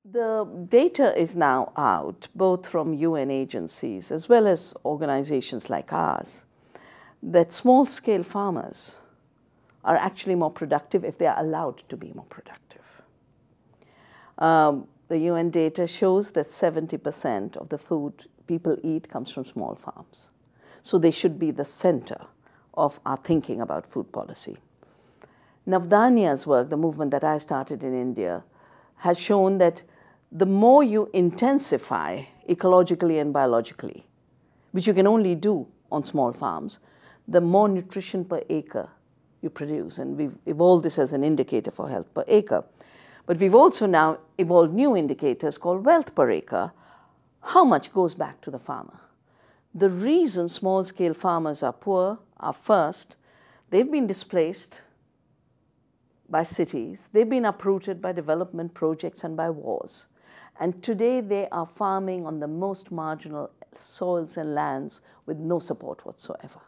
The data is now out, both from UN agencies as well as organizations like ours, that small-scale farmers are actually more productive if they are allowed to be more productive. The UN data shows that 70% of the food people eat comes from small farms. So they should be the center of our thinking about food policy. Navdania's work, the movement that I started in India, has shown that the more you intensify ecologically and biologically, which you can only do on small farms, the more nutrition per acre you produce. And we've evolved this as an indicator for health per acre. But we've also now evolved new indicators called wealth per acre. How much goes back to the farmer? The reason small-scale farmers are poor are, first, they've been displaced by cities, they've been uprooted by development projects and by wars. And today they are farming on the most marginal soils and lands with no support whatsoever.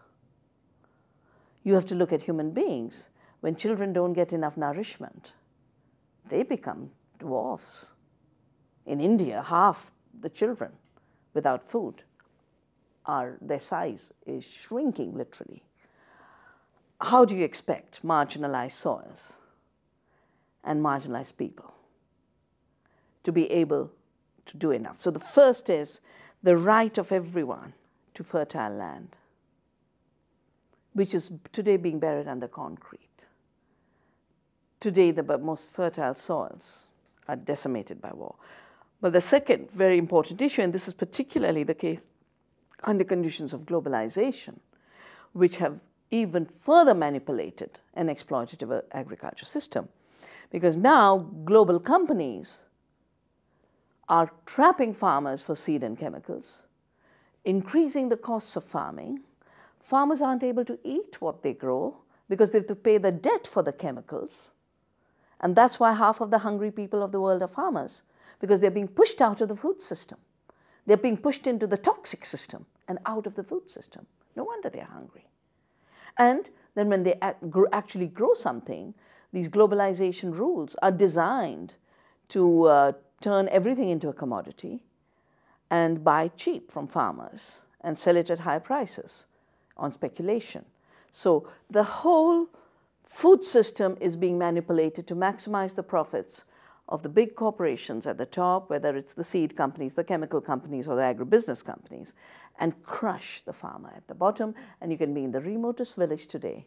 You have to look at human beings. When children don't get enough nourishment, they become dwarfs. In India, half the children without food their size is shrinking literally. How do you expect marginalized soils and marginalized people to be able to do enough? So the first is the right of everyone to fertile land, which is today being buried under concrete. Today, the most fertile soils are decimated by war. But the second very important issue, and this is particularly the case under conditions of globalization, which have even further manipulated an exploitative agriculture system. Because now global companies are trapping farmers for seed and chemicals, increasing the costs of farming. Farmers aren't able to eat what they grow because they have to pay the debt for the chemicals. And that's why half of the hungry people of the world are farmers, because they're being pushed out of the food system. They're being pushed into the toxic system and out of the food system. No wonder they're hungry. And then when they actually grow something, these globalization rules are designed to turn everything into a commodity and buy cheap from farmers and sell it at high prices on speculation. So the whole food system is being manipulated to maximize the profits of the big corporations at the top, whether it's the seed companies, the chemical companies, or the agribusiness companies, and crush the farmer at the bottom. And you can be in the remotest village today.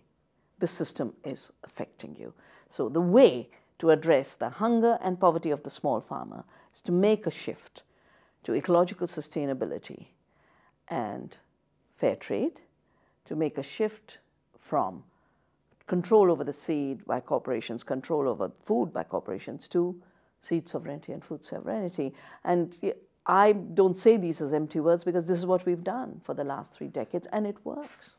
This system is affecting you. So the way to address the hunger and poverty of the small farmer is to make a shift to ecological sustainability and fair trade, to make a shift from control over the seed by corporations, control over food by corporations, to seed sovereignty and food sovereignty. And I don't say these as empty words, because this is what we've done for the last 3 decades, and it works.